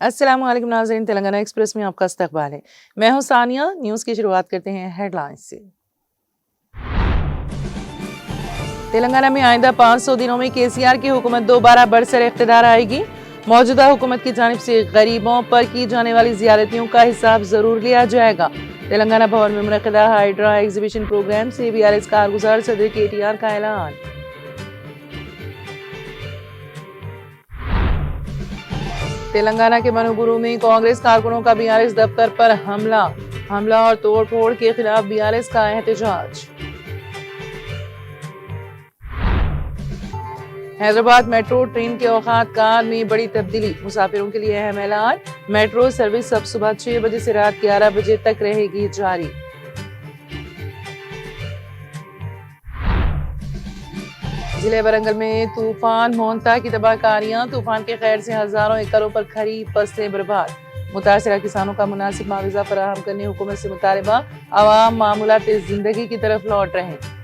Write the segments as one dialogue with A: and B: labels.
A: अस्सलाम वालेकुम नाज़रीन, तेलंगाना एक्सप्रेस में आपका इस्तकबाल है। मैं हूं सानिया। न्यूज़ की शुरुआत करते हैं हेडलाइंस से। तेलंगाना में आइंदा 500 दिनों में केसीआर की हुकूमत दोबारा बरसर इख्तिदार आएगी। मौजूदा हुकूमत की जानिब से गरीबों पर की जाने वाली ज़ियारतियों का हिसाब ज़रूर लिया जाएगा। तेलंगाना भवन में मुनक़िदा हाइड्रा एग्जीबिशन प्रोग्राम से BRS कारगुजार सदर KTR का ऐलान। तेलंगाना के मनुगुरु में कांग्रेस कारकुनों का BRS दफ्तर पर हमला और तोड़फोड़ के खिलाफ BRS का एहतजाज। हैदराबाद मेट्रो ट्रेन के औकात कार में बड़ी तब्दीली, मुसाफिरों के लिए अहम ऐलान। मेट्रो सर्विस अब सुबह 6 बजे से रात 11 बजे तक रहेगी जारी। जिले वरंगल में तूफान मोहंता की तबाहकारियां, तूफान के खैर से हजारों एकड़ों पर खरीफ फसलें बर्बाद। मुतासरा किसानों का मुनासिब मुआवजा फराहम करने हुकूमत से मुतालबा, आवाम मामूलात जिंदगी की तरफ लौट रहे हैं।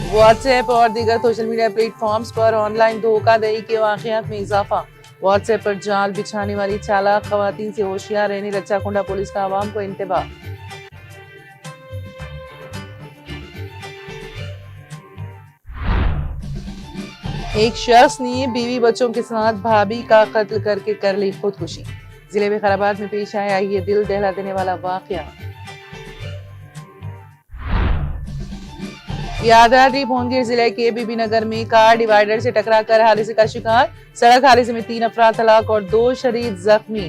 A: व्हाट्सएप और दीगर सोशल मीडिया प्लेटफॉर्म्स पर ऑनलाइन धोखाधड़ी के वाकयात में इजाफा। व्हाट्सएप पर जाल बिछाने वाली चालाक खवातीन से होशियार रहने लच्चाकुंडा पुलिस का आवाम को इंतबाह। एक शख्स ने बीवी बच्चों के साथ भाभी का कत्ल करके कर ली खुदकुशी। जिले में खैराबाद में पेश आया ये दिल दहला देने वाला वाकया। यादाद्री भुवनगिर जिले के बीबी नगर में कार डिवाइडर से टकराकर हादसे का शिकार। सड़क हादसे में 3 अफराद हलाक और 2 शदीद जख्मी।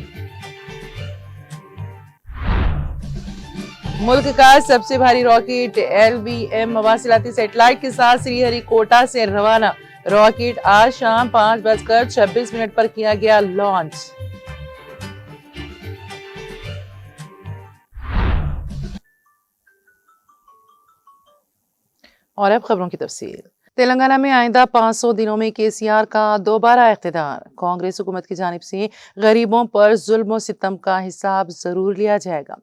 A: मुल्क का सबसे भारी रॉकेट LVM मवासिलाती सैटेलाइट के साथ श्रीहरिकोटा से रवाना। रॉकेट आज शाम 5:26 पर किया गया लॉन्च। और अब खबरों की तफसील। तेलंगाना में आइंदा 500 दिनों में KCR का दोबारा इख्तिदार। कांग्रेस हुकूमत की जानिब से गरीबों पर जुल्म और सितम का हिसाब जरूर लिया जाएगा।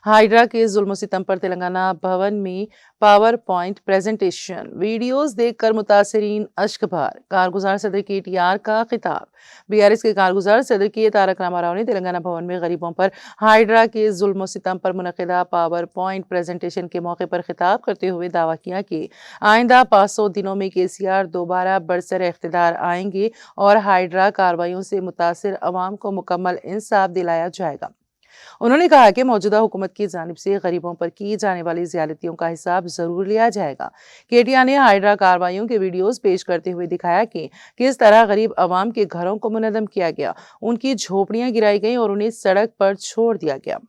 A: हाइड्रा के जुल्म सितम पर तेलंगाना भवन में पावर पॉइंट प्रेजेंटेशन, वीडियोस देखकर मुतासरीन अश्कबार। कारगुजार सदर KTR का खिताब। BRS के कारगुजार सदर के तारक रामाराव ने तेलंगाना भवन में गरीबों पर हाइड्रा के जुल्म सितम पर मुनक़िदा पावर पॉइंट प्रेजेंटेशन के मौके पर खिताब करते हुए दावा किया कि आइंदा 500 दिनों में KCR दोबारा बरसर इख्तिदार आएंगे और हाइड्रा कार्रवाइयों से मुतासिर अवाम को मुकम्मल इंसाफ दिलाया जाएगा। उन्होंने कहा कि मौजूदा हुकूमत की जानिब से गरीबों पर की जाने वाली ज़्यादतियों का हिसाब जरूर लिया जाएगा। KTR ने हाइड्रा कार्रवाइयों के वीडियोस पेश करते हुए दिखाया कि किस तरह गरीब अवाम के घरों को मुनज़्ज़म किया गया, उनकी झोपड़ियां गिराई गई और उन्हें सड़क पर छोड़ दिया गया।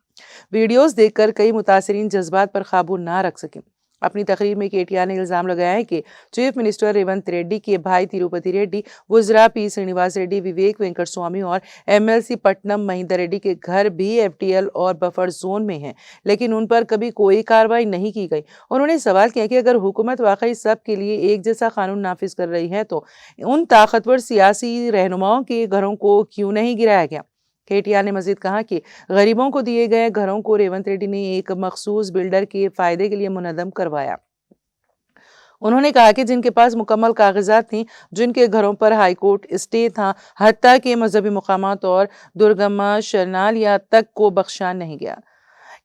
A: वीडियोस देखकर कई मुतासरीन जज्बात पर काबू ना रख सके। अपनी तकरीर में KTR ने इल्जाम लगाया है कि चीफ मिनिस्टर रेवंत रेड्डी के भाई तिरुपति रेड्डी, वुजरा P श्रीनिवास रेड्डी, विवेक वेंकट स्वामी और MLC पट्टनम महिंदर रेड्डी के घर भी FTL और बफर जोन में हैं, लेकिन उन पर कभी कोई कार्रवाई नहीं की गई। उन्होंने सवाल किया कि अगर हुकूमत वाकई सब के लिए एक जैसा कानून नाफिज कर रही है तो उन ताकतवर सियासी रहनुमाओं के घरों को क्यों नहीं गिराया गया। KTR ने मजीद कहा कि गरीबों को दिए गए घरों को रेवंत रेड्डी ने एक मखसूस बिल्डर के फायदे के लिए मुनज़्ज़म करवाया। उन्होंने कहा कि जिनके पास मुकम्मल कागजात थी, जिनके घरों पर हाईकोर्ट स्टे था, हत्ता के मजहबी मुकामात और दुर्गमा शरणालिया तक को बख्शा नहीं गया।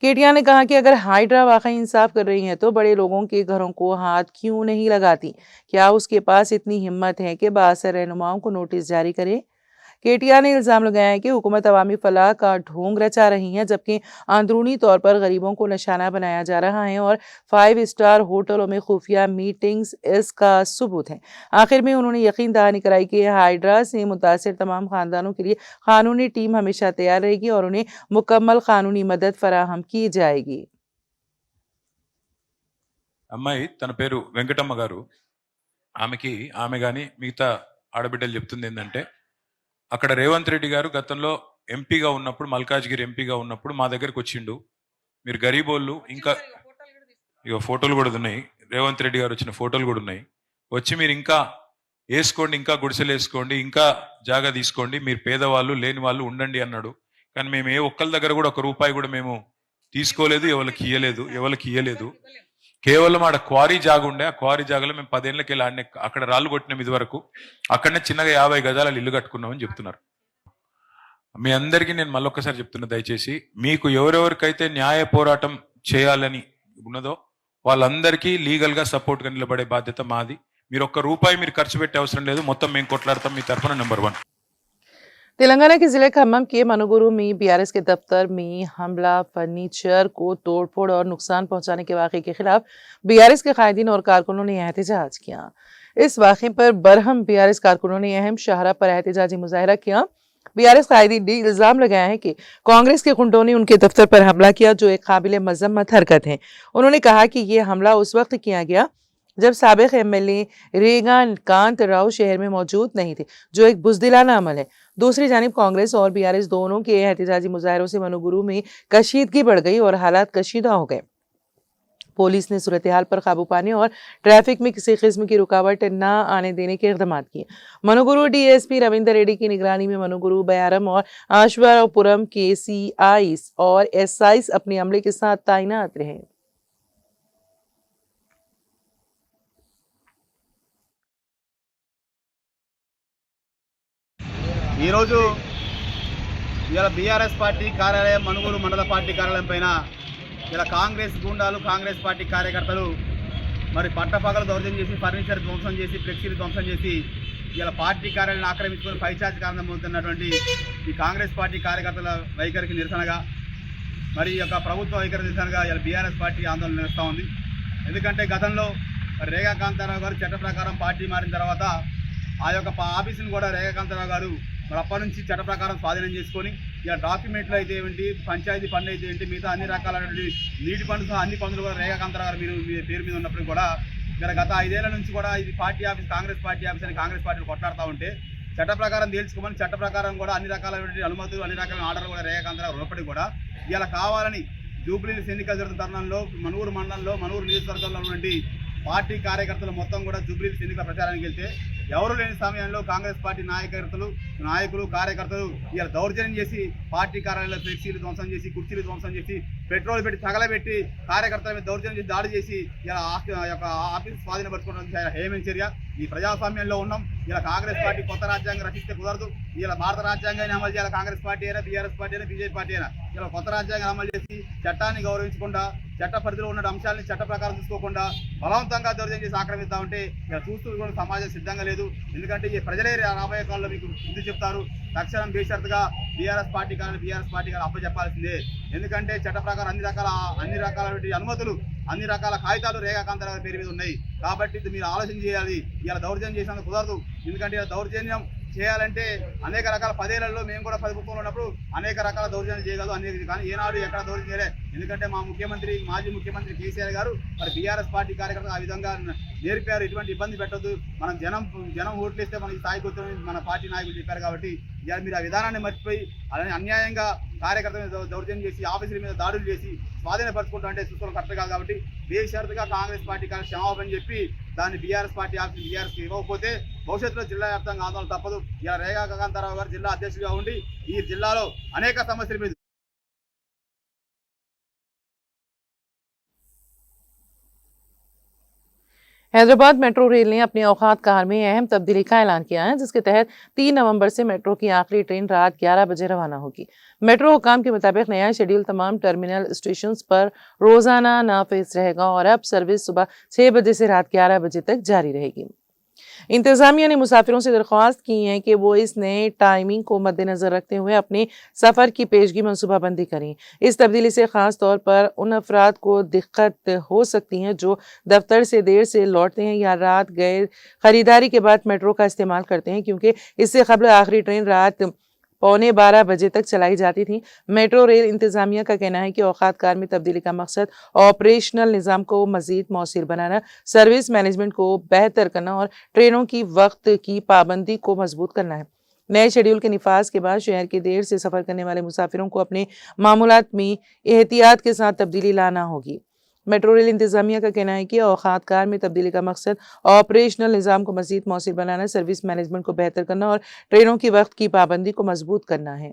A: KTR ने कहा कि अगर हाइड्रा वाकई इंसाफ कर रही है तो बड़े लोगों के घरों को हाथ क्यों नहीं लगाती? क्या उसके पास इतनी हिम्मत है कि बाअसर रहनुमाओं को नोटिस जारी करे? KTR ने इल्जाम लगाया है कि हुकूमत अवामी फलाह का ढोंग रचा रही है, जबकि अंदरूनी तौर पर गरीबों को निशाना बनाया जा रहा है और 5 स्टार होटलों में खुफिया मीटिंग्स इसका सबूत है। आखिर में उन्होंने यकीन दहानी कराई कि हाइड्रा से मुतासिर तमाम खानदानों के लिए कानूनी टीम हमेशा तैयार रहेगी और उन्हें मुकम्मल कानूनी मदद फराहम की जाएगी।
B: అమ్మాయి తన పేరు వెంకటమ్మ గారు. ఆమె గాని మిగతా ఆడబిడ్డలు చెప్తుంది ఏంటంటే, అక్కడ రేవంత్ రెడ్డి గారు గతంలో ఎంపీగా ఉన్నప్పుడు, మల్కాజ్గిరి ఎంపీగా ఉన్నప్పుడు మా దగ్గరికి వచ్చిండు. మీరు గరీబోళ్ళు, ఇంకా ఇక ఫోటోలు కూడా ఉన్నాయి, రేవంత్ రెడ్డి గారు వచ్చిన ఫోటోలు కూడా ఉన్నాయి, వచ్చి మీరు ఇంకా వేసుకోండి, ఇంకా గుడిసెలు వేసుకోండి, ఇంకా జాగా తీసుకోండి, మీరు పేదవాళ్ళు లేని వాళ్ళు ఉండండి అన్నాడు. కానీ మేము ఒక్కరి దగ్గర కూడా 1 రూపాయి కూడా మేము తీసుకోలేదు, ఎవరికి ఇయ్యలేదు. కేవలం ఆడ క్వారీ జాగ ఉండే, ఆ క్వారీ జాగలో మేము 10 ఏళ్ళకి వెళ్ళి ఆడనే అక్కడ రాళ్ళు కొట్టినాం ఇది వరకు, అక్కడనే చిన్నగా 50 గజాల ఇల్లు కట్టుకున్నామని చెప్తున్నారు. మీ అందరికీ నేను మళ్ళొక్కసారి చెప్తున్నా, దయచేసి మీకు ఎవరెవరికైతే న్యాయ పోరాటం చేయాలని ఉన్నదో వాళ్ళందరికీ లీగల్ గా సపోర్ట్ గా నిలబడే బాధ్యత మాది. మీరు ఒక్క రూపాయి మీరు ఖర్చు పెట్టే అవసరం లేదు, మొత్తం మేము కొట్లాడతాం మీ తరఫున. నెంబర్ 1,
A: तेलंगाना के जिले खम्मम के मनुगुरु में बीआरएस के दफ्तर में हमला, फर्नीचर को तोड़फोड़ और नुकसान पहुंचाने के वाक़े के खिलाफ बीआरएस के कायदीन और कारकुनों ने एहतजाज किया। इस वाक़े पर बरहम बीआरएस कारकुनों ने अहम शाहरा पर एहतजाजी मुजाहरा किया। बीआरएस कायदीन ने इल्जाम लगाया है कि कांग्रेस के गुंडों ने उनके दफ्तर पर हमला किया, जो एक काबिल मजम्मत हरकत है। उन्होंने कहा कि ये हमला उस वक्त किया गया जब साबिक एमएलए रेगा कांत राव शहर में मौजूद नहीं थे, जो एक बुजदिलाना अमल है। दूसरी जानिब कांग्रेस और बीआरएस दोनों के एहतजाजी मुजाहरों से मनुगुरु में कशीदगी बढ़ गई और हालात कशीदा हो गए। पुलिस ने सूरत हाल पर काबू पाने और ट्रैफिक में किसी किस्म की रुकावट न आने देने के इक़दाम किए। मनुगुरु डीएसपी रविंदर रेड्डी की निगरानी में मनुगुरु, बयारम और आश्वारापुरम के सीआईस और एसआईस अपने अमले के साथ तैनात रहे।
C: ఈరోజు ఇలా బీఆర్ఎస్ పార్టీ కార్యాలయం మనుగూరు మండల పార్టీ కార్యాలయం పైన ఇలా కాంగ్రెస్ గూండాలు, కాంగ్రెస్ పార్టీ కార్యకర్తలు మరి పట్టపగలు దౌర్జన్యం చేసి, ఫర్నిచర్ ధ్వంసం చేసి, ఫ్లెక్సీలు ధ్వంసం చేసి ఇలా పార్టీ కార్యాలయాన్ని ఆక్రమించుకొని పైచార్జ్ కారణం పొందుతున్నటువంటి ఈ కాంగ్రెస్ పార్టీ కార్యకర్తల వైఖరికి నిరసనగా, మరి ఈ యొక్క ప్రభుత్వ వైఖరి నిరసనగా ఇలా బీఆర్ఎస్ పార్టీ ఆందోళన చేస్తూ ఉంది. ఎందుకంటే గతంలో రేగా కాంతారావు గారు చట్ట ప్రకారం పార్టీ మారిన తర్వాత ఆ యొక్క ఆఫీసును కూడా రేగా కాంతారావు గారు మరి అప్పటి నుంచి చట్ట ప్రకారం స్వాధీనం చేసుకొని ఇలా డాక్యుమెంట్లు అయితే ఏంటి, పంచాయతీ పన్ను అయితే ఏంటి, మిగతా అన్ని రకాలైనటువంటి నీటి పన్ను అన్ని పనులు కూడా రేగా కాంతారావు గారు మీరు పేరు మీద ఉన్నప్పుడు కూడా ఇలా గత 5 ఏళ్ల నుంచి కూడా ఇది party office, Congress party office అని కాంగ్రెస్ పార్టీలు కొట్లాడుతూ ఉంటే చట్ట ప్రకారం తేల్చుకోమని, చట్ట ప్రకారం కూడా అన్ని రకాలైనటువంటి అనుమతులు, అన్ని రకాల ఆర్డర్లు కూడా రేగా కాంతారావు ఉన్నప్పటికీ కూడా ఇలా కావాలని జూబ్లీహిల్స్ ఎన్నికలు జరుగుతున్న తరుణంలో మనుగూరు మండలంలో, మనుగూరు నియోజకవర్గంలో ఉన్నటువంటి పార్టీ కార్యకర్తలు మొత్తం కూడా జూబ్లీహిల్స్ ఎన్నికల ప్రచారానికి వెళ్తే ఎవరు లేని సమయంలో కాంగ్రెస్ పార్టీ నాయకులు, కార్యకర్తలు ఇలా దౌర్జన్యం చేసి పార్టీ కార్యాలయంలో ఫ్లెక్సీలు ధ్వంసం చేసి, కుర్చీలు ధ్వంసం చేసి, పెట్రోల్ పెట్టి తగలబెట్టి కార్యకర్తల మీద దౌర్జన్యం చేసి, దాడి చేసి ఇలా యొక్క ఆఫీస్ స్వాధీనపరచుకోవడం హేమన్ చర్య. ఈ ప్రజాస్వామ్యంలో ఉన్నాం. ఇలా కాంగ్రెస్ పార్టీ కొత్త రాజ్యాంగం రచిస్తే కుదరదు. ఇలా భారత రాజ్యాంగాన్ని అమలు చేయాలి. కాంగ్రెస్ పార్టీ అయినా, బీఆర్ఎస్ పార్టీ అయినా, బీజేపీ పార్టీ అయినా ఇలా కొత్త రాజ్యాంగం అమలు చేసి చట్టాన్ని గౌరవించకుండా, చట్ట పరిధిలో ఉన్న అంశాలని చట్ట ప్రకారం చూసుకోకుండా బలవంతంగా దౌర్జన్యం చేసి ఆక్రమిస్తూ ఉంటే ఇలా చూస్తూ కూడా సమాజం సిద్ధంగా లేదు. ఎందుకంటే ఈ ప్రజలే రాబోయే కాలంలో మీకు బుద్ధి చెప్తారు. తక్షణం బేషరతుగా బీఆర్ఎస్ పార్టీ అప్పచెప్పాల్సిందే. ఎందుకంటే చట్ట ప్రకారం అన్ని రకాల అనుమతులు, అన్ని రకాల కాగితాలు రేగా కాంతారావు పేరు మీద ఉన్నాయి. కాబట్టి ఇది మీరు ఆలోచన చేయాలి. ఇలా దౌర్జన్యం చేసినందుకు కుదరదు. ఎందుకంటే ఇలా దౌర్జన్యం చేయాలంటే అనేక రకాల 10 ఏళ్లలో మేము కూడా ప్రభుత్వంలో ఉన్నప్పుడు అనేక రకాల దౌర్జన్యం చేయగలదు. కానీ ఏనాడు ఎక్కడ దౌర్జన్యం చేయలే. ఎందుకంటే మా మాజీ ముఖ్యమంత్రి కేసీఆర్ గారు మరి బీఆర్ఎస్ పార్టీ కార్యకర్తలు ఆ విధంగా నేర్పారు. ఎటువంటి ఇబ్బంది పెట్టద్దు, మనం జనం ఓట్లేస్తే మనకి స్థాయికి వచ్చామని మన పార్టీ నాయకులు చెప్పారు. కాబట్టి ఇవాళ మీరు ఆ విధానాన్ని మర్చిపోయి అలానే అన్యాయంగా కార్యకర్తల మీద దౌర్జన్యం చేసి, ఆఫీసుల మీద దాడులు చేసి స్వాధీనపరచుకుంటా అంటే చూసుకోవడం కరెక్ట్ కాదు. కాబట్టి బేషరతుగా కాంగ్రెస్ పార్టీ క్షమాపణ చెప్పి దాన్ని బీఆర్ఎస్ పార్టీ ఆఫీస్ బీఆర్ఎస్కి ఇవ్వకపోతే భవిష్యత్తులో జిల్లా వ్యాప్తంగా ఆందోళన తప్పదు. ఇలా రేగా కాంతారావు గారు జిల్లా అధ్యక్షుడిగా ఉండి ఈ జిల్లాలో అనేక సమస్యల మీద
A: हैदराबाद मेट्रो रेल ने अपने औकात कार में अहम तब्दीली का ऐलान किया है, जिसके तहत 3 नवंबर से मेट्रो की आखिरी ट्रेन रात 11 बजे रवाना होगी। मेट्रो हुकाम के मुताबिक नया शेड्यूल तमाम टर्मिनल स्टेशंस पर रोजाना नाफिज रहेगा और अब सर्विस सुबह 6 बजे से रात 11 बजे तक जारी रहेगी। इंतजामिया ने मुसाफिरों से दरख्वास्त की है कि वो इस नए टाइमिंग को मद्देनजर रखते हुए अपने सफ़र की पेशगी मनसूबाबंदी करें। इस तब्दीली से ख़ास तौर पर उन अफराद को दिक्कत हो सकती हैं जो दफ्तर से देर से लौटते हैं या रात गैर ख़रीदारी के बाद मेट्रो का इस्तेमाल करते हैं, क्योंकि इससे क़ब्ल आखिरी ट्रेन रात 11:15 बजे तक चलाई जाती थी। मेट्रो रेल इंतजामिया का कहना है कि औकात कार में तब्दीली का मकसद ऑपरेशनल निज़ाम को मज़ीद मौसूर बनाना, सर्विस मैनेजमेंट को बेहतर करना और ट्रेनों की वक्त की पाबंदी को मजबूत करना है। नए शेड्यूल के निफाज के बाद शहर के देर से सफ़र करने वाले मुसाफिरों को अपने मामूलात में एहतियात के साथ तब्दीली लाना होगी। मेट्रो रेल इंतजामिया का कहना है कि औकात कार में तब्दीली का मकसद ऑपरेशनल निज़ाम को मज़ीद मौसूर बनाना, सर्विस मैनेजमेंट को बेहतर करना और ट्रेनों की वक्त की पाबंदी को मजबूत करना है।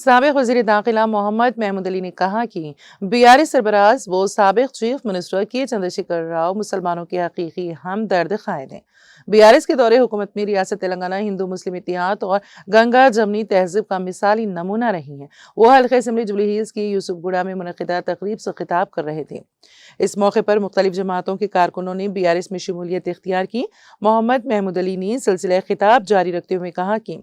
A: साबिक वज़ीर दाखिला मोहम्मद महमूद अली ने कहा कि बीआरएस सरबराज वो साबिक चीफ मिनिस्टर के चंद्रशेखर राव मुसलमानों के हकीकी हमदर्द कायद हैं। बीआरएस के दौरे हुकूमत में रियासत तेलंगाना हिंदू मुस्लिम इत्तेहाद और गंगा जमनी तहजीब का मिसाली नमूना रही हैं। वो हल्के असम्बली जुबली हिल्स की यूसुफगुड़ा में मुनक़िदा तकरीब से खिताब कर रहे थे। इस मौके पर मुख्तलिफ जमातों के कारकुनों ने बीआरएस में शमूलियत इख्तियार की। मोहम्मद महमूद अली ने सिलसिला खिताब जारी रखते हुए कहा कि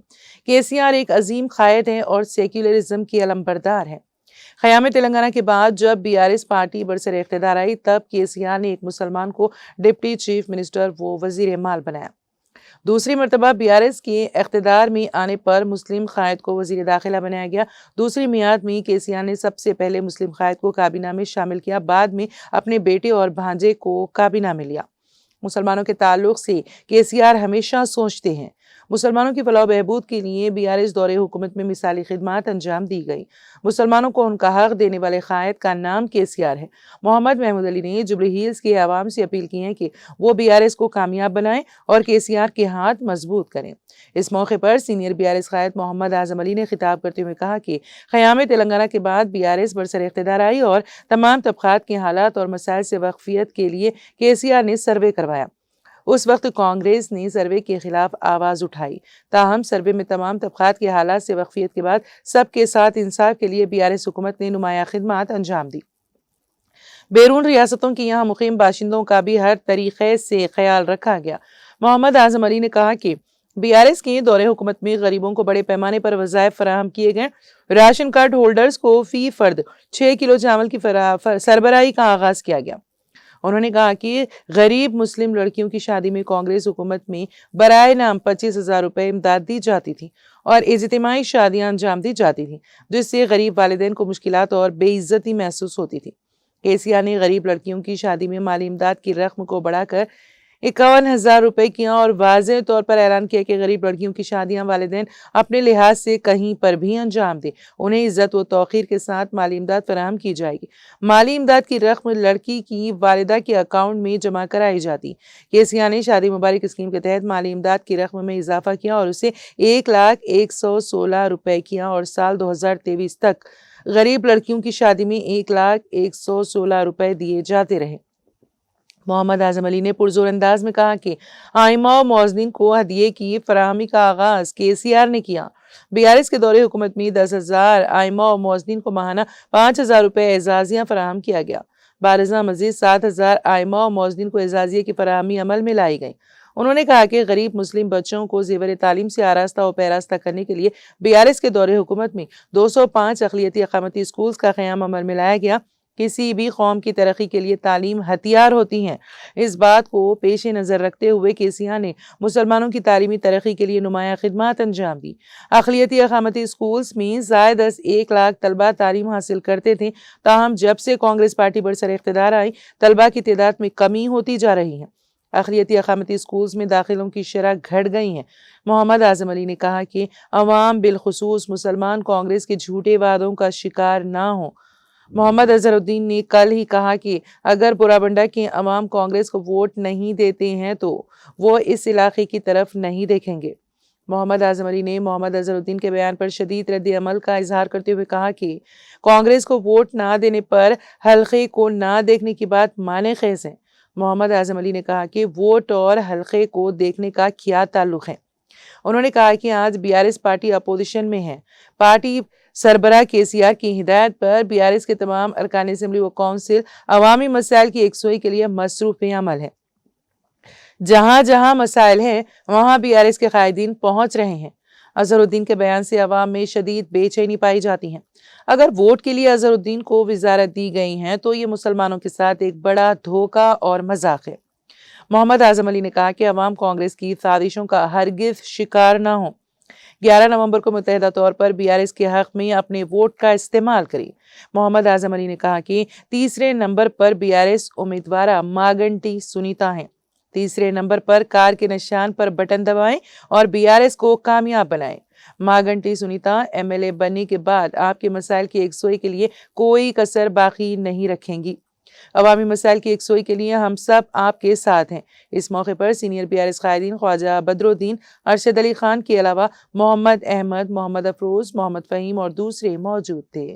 A: केसीआर एक अजीम कायद है और सेक्युलरिज्म के अलमबरदार है। क़याम तेलंगाना के बाद जब बीआरएस पार्टी बरसर इख्तिदार आई तब केसीआर ने एक मुसलमान को डिप्टी चीफ मिनिस्टर व वजीर माल बनाया। दूसरी मरतबा बीआरएस के इख्तिदार में आने पर मुस्लिम कायद को वजीर दाखिला बनाया गया। दूसरी मियाद में केसीआर ने सबसे पहले मुस्लिम कायद को काबीना में शामिल किया, बाद में अपने बेटे और भांजे को काबीना में लिया। मुसलमानों के ताल्लुक से केसीआर हमेशा सोचते हैं। मुसलमानों की फलाह बहबूद के लिए बीआरएस दौरे हुकूमत में मिसाली खिदमत अंजाम दी गई। मुसलमानों को उनका हक देने वाले कायद का नाम केसीआर है। मोहम्मद महमूद अली ने जुबली हिल्स के अवाम से अपील की है कि वो बीआरएस को कामयाब बनाएं और केसीआर के हाथ मजबूत करें। इस मौके पर सीनियर बीआरएस कायद मोहम्मद आजम अली ने खिताब करते हुए कहा कि क़याम तेलंगाना के बाद बीआरएस बरसर इख्तिदार आई और तमाम तबक़ात के हालात और मसाइल से वाक़फियत के लिए केसीआर ने सर्वे करवाया। उस वक्त कांग्रेस ने सर्वे के खिलाफ आवाज़ उठाई, ताहम सर्वे में तमाम तबक़ात के हालात से वाक़फियत के बाद सबके साथ इंसाफ के लिए बीआरएस हुकूमत ने नुमाया खिदमत अंजाम दी। बैरून रियासतों के यहाँ मुक़ीम बाशिंदों का भी हर तरीक़े से ख्याल रखा गया। मोहम्मद आज़म अली ने कहा कि बीआरएस के दौरे हुकूमत में गरीबों को बड़े पैमाने पर वज़ाइफ फराहम किए गए। राशन कार्ड होल्डर्स को फ़ी फ़र्द 6 किलो चावल की सरबराही का आगाज़ किया गया। उन्होंने कहा कि गरीब मुस्लिम लड़कियों की शादी में कांग्रेस हुकूमत में बराए नाम 25,000 रुपए इमदाद दी जाती थी और इज्तिमाई शादियां अंजाम दी जाती थी, जिससे गरीब वालिदैन को मुश्किलात और बेइज्जती महसूस होती थी। केसीआर ने गरीब लड़कियों की शादी में माली इमदाद की रकम को बढ़ाकर 51,000 रुपए किया और वाज़ेह तौर पर ऐलान किया कि गरीब लड़कियों की शादियां वालिदैन अपने लिहाज से कहीं पर भी अंजाम दे, उन्हें इज्जत व तौक़ीर के साथ माली इमदाद फराहम की जाएगी। माली इमदाद की रकम लड़की की वालिदा के अकाउंट में जमा कराई जाती। केसीआर ने शादी मुबारक स्कीम के तहत माली इमदाद की रकम में इजाफा किया और उसे 1,116 रुपए किया और साल 2023 तक गरीब लड़कियों की शादी में 1,116 रुपए दिए जाते रहे। मोहम्मद आज़म अली ने पुरजोर अंदाज में कहा कि आइमा और मौज़नीन को हदिये की फराहमी का आगाज़ केसीआर ने किया। बीआरएस के दौरे हुकूमत में 10,000 आइमा और मौज़नीन को माहाना 5,000 रुपए एजाजियाँ फराहम किया गया। बारज़ा मज़ीद 7,000 आइमा और मौज़नीन को एजाजिया की फराहमी अमल में लाई गई। उन्होंने कहा कि गरीब मुस्लिम बच्चों को ज़ेवर तालीम से आरास्ता और पैरास्ता करने के लिए बीआरएस के दौरे हुकूमत में 205 अक़लियती अक़ामती स्कूल्स का क़याम अमल में लाया गया। किसी भी कौम की तरक्की के लिए तालीम हथियार होती हैं। इस बात को पेश नज़र रखते हुए केसीआर ने मुसलमानों की तालीमी तरक्की के लिए नुमाया खिदमत अंजाम दी। अक़लियती अक़ामती स्कूल्स में ज़ायद 1 लाख तलबा तालीम हासिल करते थे, ताहम जब से कांग्रेस पार्टी बरसर इख्तिदार आई तलबा की तादाद में कमी होती जा रही है। अक़लियती अक़ामती स्कूल्स में दाखिलों की शरह घट गई हैं। मोहम्मद आज़म अली ने कहा कि अवाम बिलखुसूस मुसलमान कांग्रेस के झूठे वादों का शिकार ना हो। मोहम्मद अजहरुद्दीन ने कल ही कहा कि अगर बुराबंडा के अवाम कांग्रेस को वोट नहीं देते हैं तो वो इस इलाके की तरफ नहीं देखेंगे। मोहम्मद आज़म अली ने मोहम्मद अजहरुद्दीन के बयान पर शदीद रद्द अमल का इजहार करते हुए कहा कि कांग्रेस को वोट ना देने पर हल्के को ना देखने की बात माने खेज है। मोहम्मद आज़म अली ने कहा कि वोट और हल्के को देखने का क्या ताल्लुक है। उन्होंने कहा कि आज बीआरएस पार्टी अपोजिशन में है। पार्टी सरबराह केसीआर की हिदायत पर बीआरएस के तमाम अरकान असेंबली व काउंसिल अवामी मसाइल की यकसुई के लिए मसरूफ़ अमल है। जहाँ जहाँ मसाइल हैं वहाँ बीआरएस के कायदीन पहुँच रहे हैं। अजहरुद्दीन के बयान से अवाम में शदीद बेचैनी पाई जाती है। अगर वोट के लिए अजहरुद्दीन को वजारत दी गई है तो ये मुसलमानों के साथ एक बड़ा धोखा और मजाक है। मोहम्मद आज़म अली ने कहा कि अवाम कांग्रेस की साजिशों का हरगिज़ शिकार ना हो। 11 नवंबर को मुतहदा तौर पर बीआरएस के हक में अपने वोट का इस्तेमाल करें। मोहम्मद आज़म अली ने कहा कि तीसरे नंबर पर बीआरएस उम्मीदवार मागंटी सुनीता हैं। तीसरे नंबर पर कार के निशान पर बटन दबाएं और बीआरएस को कामयाब बनाएं। मागंटी सुनीता एमएलए बनने के बाद आपके मसाइल की यकसुई के लिए कोई कसर बाकी नहीं रखेंगी। عوامی مسائل کی یکسوئی کے لیے ہم سب آپ کے ساتھ ہیں۔ اس موقع پر سینئر BRS قائدین خواجہ بدرالدین، ارشد علی خان کے علاوہ محمد احمد، محمد افروز، محمد فہیم اور دوسرے موجود تھے۔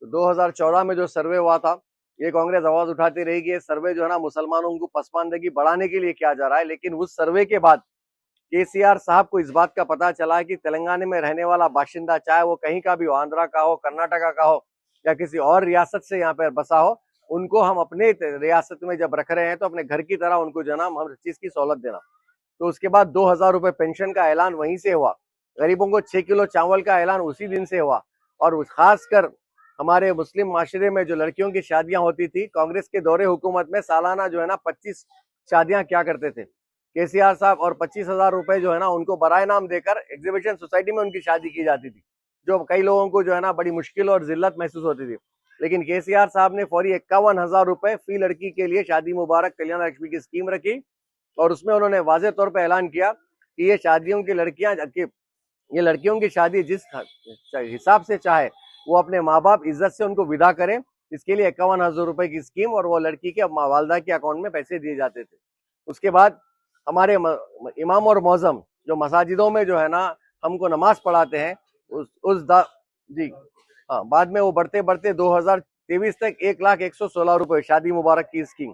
D: 2014 میں جو سروے ہوا تھا، یہ کانگریس آواز اٹھاتی رہی کہ یہ سروے جو ہے نا مسلمانوں کو پسماندگی بڑھانے کے لیے کیا جا رہا ہے، لیکن اس سروے کے بعد KCR صاحب کو اس بات کا پتہ چلا کہ تلنگانہ میں رہنے والا باشندہ، چاہے وہ کہیں کا بھی ہو، آندھرا کا ہو، کرناٹکا کا ہو یا کسی اور ریاست سے یہاں پر بسا ہو، ان کو ہم اپنے ریاست میں جب رکھ رہے ہیں تو اپنے گھر کی طرح ان کو جو ہے نا ہر چیز کی سہولت دینا۔ تو اس کے بعد 2000 روپے پینشن کا اعلان وہیں سے ہوا، غریبوں کو 6 کلو چاول کا اعلان اسی دن سے ہوا، اور خاص کر ہمارے مسلم معاشرے میں جو لڑکیوں کی شادیاں ہوتی تھی، کانگریس کے دور حکومت میں سالانہ جو ہے نا 25 شادیاں کیا کرتے تھے KCR صاحب، اور 25,000 روپے جو ہے نا ان کو برائے نام دے کر ایگزیبیشن سوسائٹی میں ان کی شادی کی جاتی تھی، جو کئی لوگوں کو جو ہے نا بڑی مشکل اور ذلت محسوس ہوتی تھی۔ لیکن KCR صاحب نے فوری 51,000 روپے فی لڑکی کے لیے شادی مبارک کلیان لکشمی کی اسکیم رکھی، اور اس میں انہوں نے واضح طور پہ اعلان کیا کہ یہ شادیوں کی لڑکیوں کی شادی جس حساب سے چاہے وہ اپنے ماں باپ عزت سے ان کو ودا کریں، اس کے لیے 51,000 روپے کی اسکیم، اور وہ لڑکی کے والدہ کے اکاؤنٹ میں پیسے دیے جاتے تھے۔ اس کے بعد ہمارے امام اور معظم جو مساجدوں میں جو ہے نا ہم کو نماز پڑھاتے ہیں، بعد میں وہ بڑھتے 2023 تک 1,01,16 روپے شادی مبارک کی اسکیم،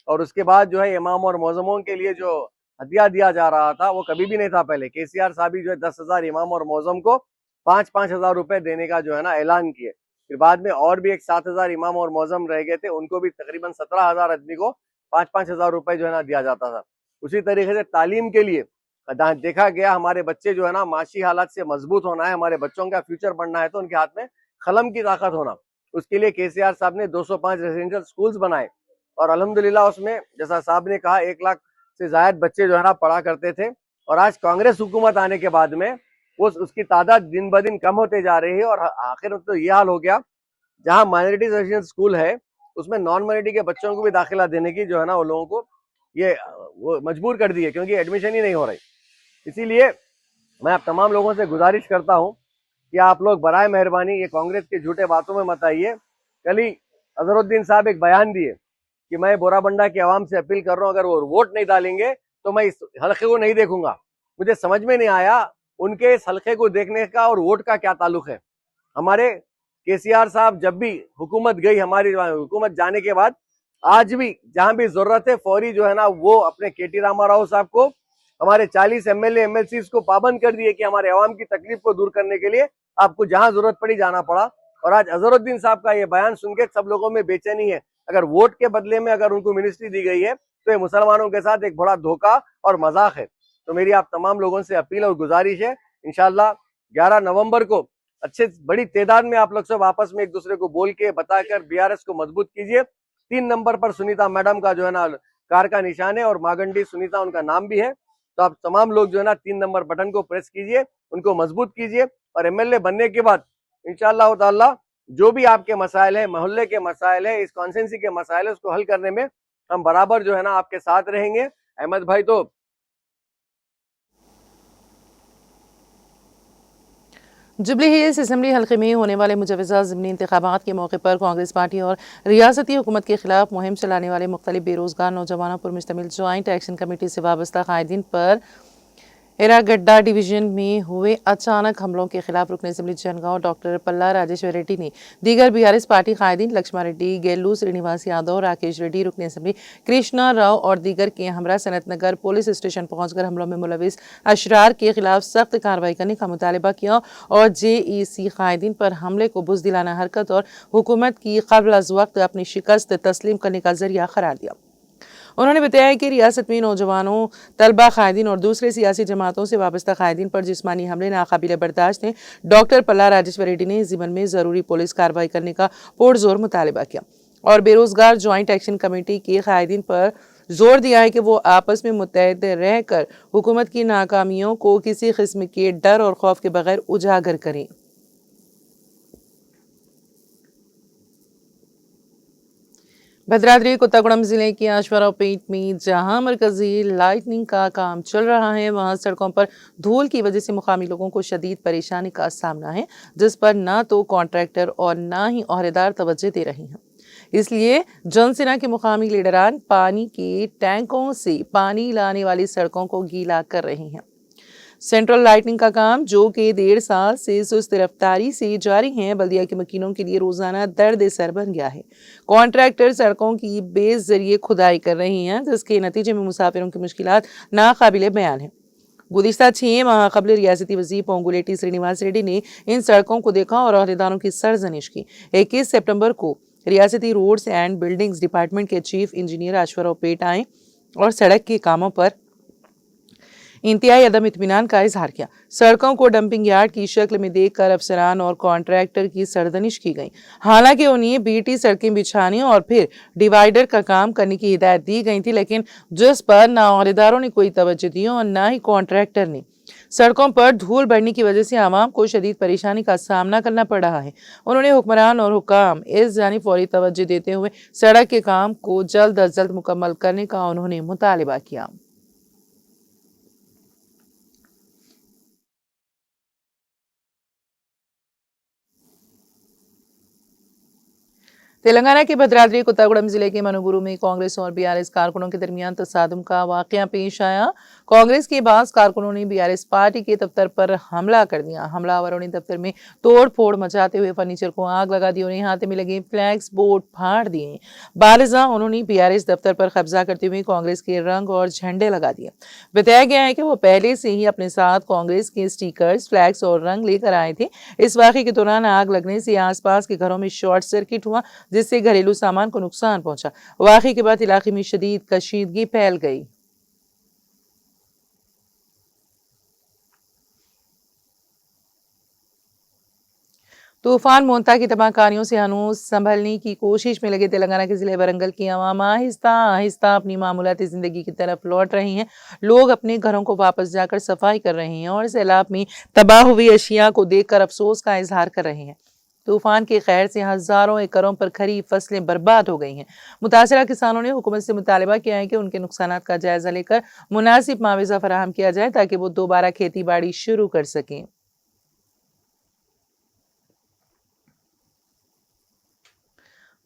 D: اور اس کے بعد جو ہے امام اور معظموں کے لیے جو ہدیہ دیا جا رہا تھا وہ کبھی بھی نہیں تھا پہلے۔ KCR صاحب جو ہے 10,000 امام اور معظم کو 5,000 روپے دینے کا جو ہے نا اعلان کیے۔ پھر بعد میں اور بھی 7,000 امام اور معظم رہ گئے تھے، ان کو بھی تقریباً 17,000 آدمی کو 5,000 روپے جو ہے نا دیا جاتا تھا۔ اسی طریقے سے تعلیم کے لیے دیکھا گیا، ہمارے بچے جو ہے نا معاشی حالات سے مضبوط ہونا ہے، ہمارے بچوں کا فیوچر بننا ہے، تو ان کے ہاتھ میں قلم کی طاقت ہونا، اس کے لیے KCR صاحب نے 205 ریزیڈنشل سکولز بنائے، اور الحمدللہ اس میں جیسا صاحب نے کہا 1 لاکھ سے زائد بچے جو ہے نا پڑھا کرتے تھے، اور آج کانگریس حکومت آنے کے بعد میں اس کی تعداد دن بدن کم ہوتے جا رہی ہے، اور آخر میں تو یہ حال ہو گیا جہاں مائنورٹی ریزیڈنشل سکول ہے اس میں نان مائنورٹی کے بچوں کو بھی داخلہ دینے کی جو ہے نا وہ لوگوں کو وہ مجبور کر دی ہے، کیونکہ ایڈمیشن ہی نہیں ہو رہی۔ اسی لیے میں آپ تمام لوگوں سے گزارش کرتا ہوں کہ آپ لوگ برائے مہربانی یہ کانگریس کے جھوٹے باتوں میں مت آئیے۔ کل ہی اظہر الدین صاحب ایک بیان دیے کہ میں بورا بنڈا کے عوام سے اپیل کر رہا ہوں، اگر وہ ووٹ نہیں ڈالیں گے تو میں اس حلقے کو نہیں دیکھوں گا۔ مجھے سمجھ میں نہیں آیا ان کے اس حلقے کو دیکھنے کا اور ووٹ کا کیا تعلق ہے۔ ہمارے KCR صاحب جب بھی حکومت گئی، ہماری حکومت جانے کے بعد آج بھی جہاں بھی ضرورت ہے فوری جو ہے نا وہ اپنے KT راما راؤ صاحب کو، ہمارے 40 MLA MLCs کو پابند کر دیے کہ ہمارے عوام کی تکلیف کو دور کرنے کے لیے آپ کو جہاں ضرورت پڑی جانا پڑا۔ اور آج اظہر الدین صاحب کا یہ بیان سن کے سب لوگوں میں بے چینی ہے، اگر ووٹ کے بدلے میں اگر ان کو منسٹری دی گئی ہے تو یہ مسلمانوں کے ساتھ ایک بڑا دھوکہ اور مذاق ہے۔ تو میری آپ تمام لوگوں سے اپیل اور گزارش ہے، انشاءاللہ 11 نومبر کو بڑی تعداد میں آپ لوگ سب آپس میں ایک دوسرے کو بول کے بتا کر BRS کو مضبوط کیجئے۔ 3 نمبر پر سنیتا میڈم کا جو ہے نا کار کا نشان ہے، اور ماگنڈی سنیتا ان کا نام بھی ہے، تو آپ تمام لوگ جو ہے نا 3 نمبر بٹن کو پریس کیجئے، ان کو مضبوط کیجئے، اور MLA بننے کے بعد انشاءاللہ تعالی جو بھی آپ کے مسائل ہیں، محلے کے مسائل ہیں، اس کانسٹیٹنسی کے مسائل ہیں، اس کو حل کرنے میں ہم برابر جو ہے نا آپ کے ساتھ رہیں گے۔ احمد بھائی تو
A: جبلی ہلز اسمبلی حلقے میں ہونے والے مجوزہ ضمنی انتخابات کے موقع پر کانگریس پارٹی اور ریاستی حکومت کے خلاف مہم چلانے والے مختلف بے روزگار نوجوانوں پر مشتمل جوائنٹ ایکشن کمیٹی سے وابستہ قائدین پر ایراگڈا ڈویژن میں ہوئے اچانک حملوں کے خلاف رکن اسمبلی جنگاؤں ڈاکٹر پلا راجیشور ریڈی نے دیگر BRS پارٹی قائدین لکشما ریڈی، گیلو سرینیواس یادو، راکیش ریڈی، رکن اسمبلی کرشنا راؤ اور دیگر کے ہمراہ صنعت نگر پولیس اسٹیشن پہنچ کر حملوں میں ملوث اشرار کے خلاف سخت کارروائی کرنے کا مطالبہ کیا، اور JEC قائدین پر حملے کو بزدلانہ حرکت اور حکومت کی قبل از وقت اپنی شکست تسلیم کرنے کا ذریعہ قرار دیا۔ انہوں نے بتایا کہ ریاست میں نوجوانوں، طلبہ، قائدین اور دوسرے سیاسی جماعتوں سے وابستہ قائدین پر جسمانی حملے ناقابل برداشت ہیں۔ ڈاکٹر پلا راجیشور ریڈی نے اس ضمن میں ضروری پولیس کارروائی کرنے کا پرزور مطالبہ کیا، اور بے روزگار جوائنٹ ایکشن کمیٹی کے قائدین پر زور دیا ہے کہ وہ آپس میں متحد رہ کر حکومت کی ناکامیوں کو کسی قسم کے ڈر اور خوف کے بغیر اجاگر کریں۔ भद्राद्री कोत्तागुड़म जिले के आश्वारावपेट में जहां मरकजी लाइटनिंग का काम चल रहा है, वहां सड़कों पर धूल की वजह से मुकामी लोगों को शदीद परेशानी का सामना है, जिस पर ना तो कॉन्ट्रैक्टर और ना ही औहदेदार तवज्जो दे रहे हैं। इसलिए जनसेना के मुकामी लीडरान पानी के टैंकों से पानी लाने वाली सड़कों को गीला कर रहे हैं। सेंट्रल लाइटनिंग का काम जो कि 1.5 साल से सुस्त रफ्तारी से जारी है, बल्दिया के मकीनों के लिए रोजाना दर्द सर बन गया है। कॉन्ट्रैक्टर सड़कों की बेस जरिए खुदाई कर रहे हैं, जिसके नतीजे में मुसाफिरों की मुश्किलात नाकाबिले बयान है। गुज़िश्ता 6 माह कबल रियासती वज़ीर पोंगुलेटी श्रीनिवास रेड्डी ने इन सड़कों को देखा और अहदेदारों की सरजनिश की। 21 सितंबर को रियासती रोड्स एंड बिल्डिंग्स डिपार्टमेंट के चीफ इंजीनियर आश्वारावपेट आए और सड़क के कामों पर इंतहाई अदम इत्मीनान का इजहार किया। सड़कों को डंपिंग यार्ड की शक्ल में देखकर अफसरान और कॉन्ट्रैक्टर की सरदनिश की गई। हालांकि उन्हें बीटी सड़कें बिछाने और फिर डिवाइडर का काम करने की हिदायत दी गई थी, लेकिन जिस पर ना औहदेदारों ने कोई तवज्जो दी और ना ही कॉन्ट्रैक्टर ने। सड़कों पर धूल बढ़ने की वजह से आवाम को शदीद परेशानी का सामना करना पड़ रहा है। उन्होंने हुक्मरान और हुकाम इस जानिब फौरी तवज्जो देते हुए सड़क के काम को जल्द अज जल्द मुकम्मल करने का उन्होंने मुतालिबा किया। तेलंगाना के भद्राद्री कोत्तागुड़म जिले के मनुगुरु में कांग्रेस और बीआरएस कारकुनों के दरमियान तसादुम का वाकया पेश आया। कांग्रेस के बास कारकुनों ने बीआरएस पार्टी के दफ्तर पर हमला कर दिया। हमलावरों ने दफ्तर में तोड़ फोड़ मचाते हुए फर्नीचर को आग लगा दी और हाथ में लगे फ्लैक्स बोर्ड फाड़ दिए। बालिजा उन्होंने बीआरएस दफ्तर पर कब्जा करते हुए कांग्रेस के रंग और झंडे लगा दिए। बताया गया है कि वो पहले से ही अपने साथ कांग्रेस के स्टिकर्स, फ्लैक्स और रंग लेकर आए थे। इस वाकये के दौरान आग लगने से आसपास के घरों में शॉर्ट सर्किट हुआ, जिससे घरेलू सामान को नुकसान पहुंचा। वाकये के बाद इलाके में शदीद कशीदगी फैल गई। तूफान मोंता की तबाहकारियों से हनूज संभलने की कोशिश में लगे तेलंगाना के जिले वरंगल की अवाम आहिस्ता आहिस्ता अपनी मामूलाती जिंदगी की तरफ लौट रही हैं। लोग अपने घरों को वापस जाकर सफाई कर रहे हैं और सैलाब में तबाह हुई अशिया को देखकर अफसोस का इजहार कर रहे हैं। तूफान के खैर से हजारों एकड़ों पर खरीफ फसलें बर्बाद हो गई हैं। मुतासरा किसानों ने हुकूमत से मुतालबा किया है कि उनके नुकसानात का जायजा लेकर मुनासिब मुआवजा फराहम किया जाए, ताकि वो दोबारा खेती बाड़ी शुरू कर सकें।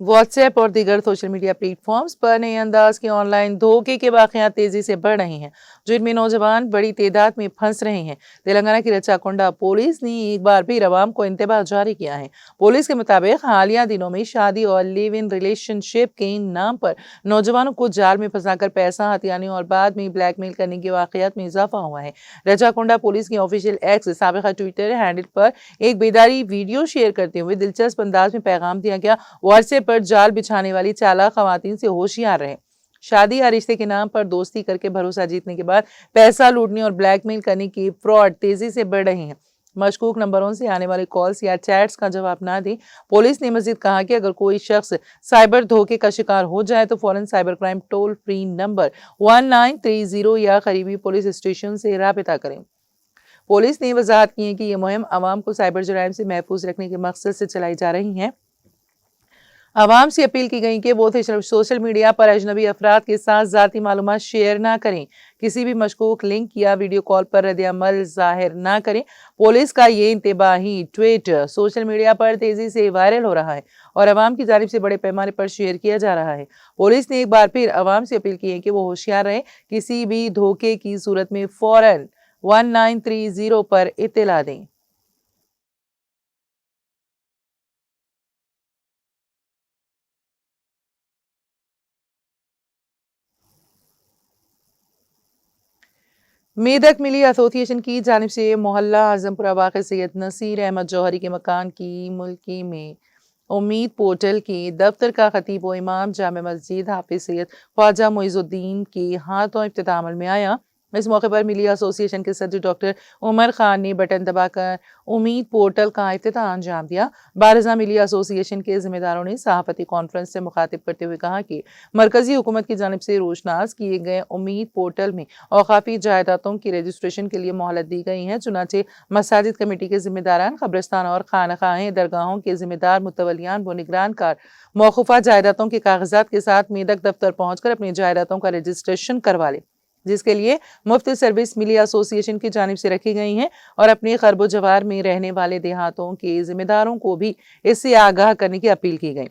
A: व्हाट्सएप और दीगर सोशल मीडिया प्लेटफॉर्म्स पर नए अंदाज के ऑनलाइन धोखे के वाकयात तेजी से बढ़ रहे हैं, जिनमें नौजवान बड़ी तादाद में फंस रहे हैं। तेलंगाना की रचाकोंडा पुलिस ने एक बार फिर अवाम को इंतबाह जारी किया है। पुलिस के मुताबिक हालिया दिनों में शादी और लिव इन रिलेशनशिप के नाम पर नौजवानों को जाल में फंसाकर पैसा हथियाने और बाद में ब्लैकमेल करने के वाकयात में इजाफा हुआ है। रचाकोंडा पुलिस की ऑफिशियल एक्स साबिका ट्विटर हैंडल पर एक बेदारी वीडियो शेयर करते हुए दिलचस्प अंदाज में पैगाम दिया गया। व्हाट्सएप पर जाल बिछाने वाली चालाक खवातीन से होशियार रहे। शादी या रिश्ते के नाम पर दोस्ती करके भरोसा जीतने के बाद पैसा लूटने और ब्लैकमेल करने की फ्रॉड तेजी से बढ़ रहे हैं। मशकूक नंबरों से आने वाले कॉल्स या चैट्स का जवाब ना दें। पुलिस ने मजीद कहा कि अगर कोई शख्स साइबर धोखे का शिकार हो जाए तो फौरन cyber crime toll free number 1930 या करीबी पुलिस स्टेशन से राबिता करें। पुलिस ने वजाहत की है कि यह मुहिम आवाम को साइबर जराइम से महफूज रखने के मकसद से चलाई जा रही है। आवाम से अपील की गई कि वो सोशल मीडिया पर अजनबी अफराद के साथ ज़ाती मालूमात शेयर ना करें। किसी भी मशकूक लिंक या वीडियो कॉल पर रद्द-ए-अमल जाहिर ना करें। पुलिस का ये इंतबाही ट्वीट सोशल मीडिया पर तेजी से वायरल हो रहा है और आवाम की जानिब से बड़े पैमाने पर शेयर किया जा रहा है। पुलिस ने एक बार फिर आवाम से अपील की है कि वो होशियार रहें। किसी भी धोखे की सूरत में फौरन 1930 पर इत्तला दें। मेदक मिली एसोसिएशन की जानिब से मोहल्ला आजमपुरा वाक़ सैयद नसीर अहमद जौहरी के मकान की मुल्की में उम्मीद पोर्टल के दफ्तर का खतीब व इमाम जामे मस्जिद हाफिज सैयद ख्वाजा मोइजुद्दीन के हाथों इफ्तिताम अमल में आया। इस मौके पर मिली एसोसिएशन के सदर डॉक्टर उमर खान ने बटन दबाकर उम्मीद पोर्टल का इफ्तिताह अंजाम दिया। बारजा मिली एसोसिएशन के जिम्मेदारों ने सहाफती कॉन्फ्रेंस से मुखातिब करते हुए कहा कि मरकजी हुकूमत की जानिब से रोशनास किए गए उम्मीद पोर्टल में औकाफी जायदादों की रजिस्ट्रेशन के लिए मोहलत दी गई है। चुनाचे मसाजिद कमेटी के जिम्मेदारान, कब्रिस्तान और खानखाहें, दरगाहों के जिम्मेदार, मुतवलियान व निगरान कार मौकूफा जायदादों के कागजात के साथ मेदक दफ्तर पहुंचकर अपनी जायदादों का रजिस्ट्रेशन करवा ले, जिसके लिए मुफ्त सर्विस मिली एसोसिएशन की जानिब से रखी गई हैं और अपने खरबो जवार में रहने वाले देहातों के जिम्मेदारों को भी इससे आगाह करने की अपील की गई।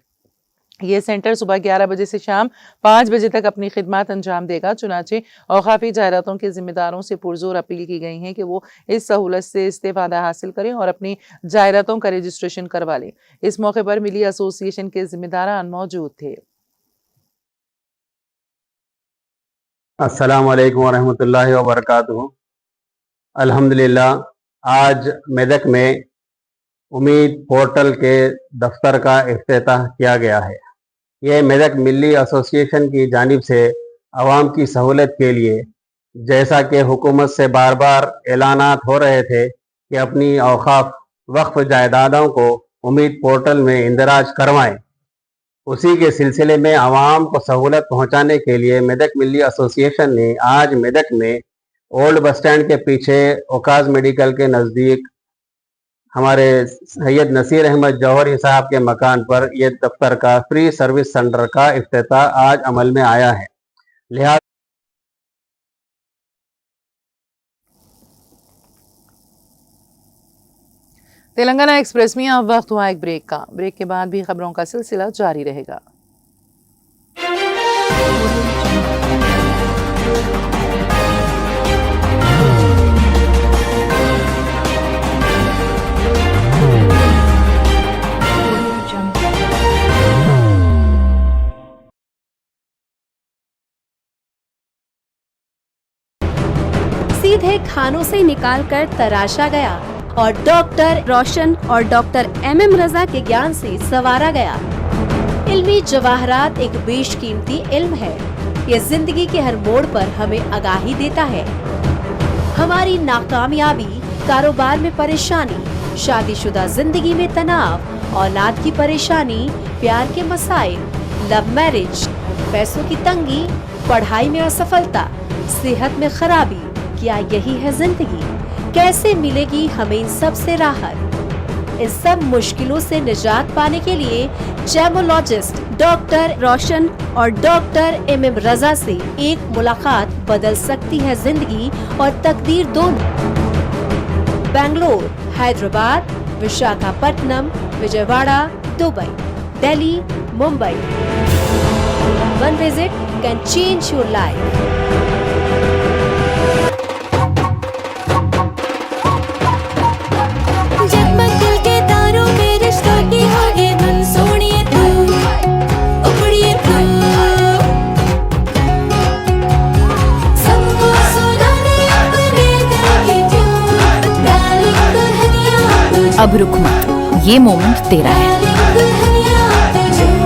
A: ये सेंटर सुबह 11 बजे से शाम 5 बजे तक अपनी खिदमत अंजाम देगा। चुनाचे औकाफी जायदादों के जिम्मेदारों से पुरजोर अपील की गई है कि वो इस सहूलत से इस्तेफादा हासिल करें और अपनी जायदादों का रजिस्ट्रेशन करवा लें। इस मौके पर मिली एसोसिएशन के जिम्मेदारान मौजूद थे।
E: अस्सलाम वालेकुम वरहमतुल्लाहि वबरकातुहू। अल्हम्दुलिल्लाह आज मेदक में उम्मीद पोर्टल के दफ्तर का इफ्तिताह किया गया है। ये मेदक मिली एसोसिएशन की जानिब से आवाम की सहूलत के लिए, जैसा कि हुकूमत से बार बार ऐलानात हो रहे थे कि अपनी औकाफ वक्फ जायदादों को उम्मीद पोर्टल में इंदराज करवाएं, उसी के सिलसिले में आवाम को सहूलत पहुंचाने के लिए मेदक मिली एसोसिएशन ने आज मेदक में ओल्ड बस स्टैंड के पीछे ओकाज मेडिकल के नज़दीक हमारे सैयद नसीर अहमद जौहरी साहब के मकान पर ये दफ्तर का फ्री सर्विस सेंटर का इफ्तिताह आज अमल में आया है। लिहाजा
A: तेलंगाना एक्सप्रेस में अब वक्त हुआ एक ब्रेक का। ब्रेक के बाद भी खबरों का सिलसिला जारी रहेगा।
F: सीधे खानों से निकालकर तराशा गया और डॉक्टर रोशन और डॉक्टर एमएम रजा के ज्ञान से संवारा गया। इल्मी जवाहरात एक बेशकीमती इल्म है। ये जिंदगी के हर मोड़ पर हमें आगाही देता है। हमारी नाकामयाबी, कारोबार में परेशानी, शादीशुदा जिंदगी में तनाव, औलाद की परेशानी, प्यार के मसाइल, लव मैरिज, पैसों की तंगी, पढ़ाई में असफलता, सेहत में खराबी, क्या यही है जिंदगी? कैसे मिलेगी हमें इन सब से राहत? इन सब मुश्किलों से निजात पाने के लिए जेमोलॉजिस्ट डॉक्टर रोशन और डॉक्टर एमएम रजा से एक मुलाकात बदल सकती है जिंदगी और तकदीर दोनों। Bangalore, Hyderabad, Visakhapatnam, Vijayawada, Dubai, Delhi, Mumbai. One visit can change your life.
G: अब रुक मत, ये मोमेंट तेरा है।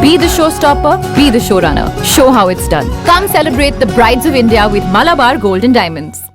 G: Be the showstopper, be the showrunner. Show how it's done. Come celebrate the Brides of India with Malabar Gold and Diamonds.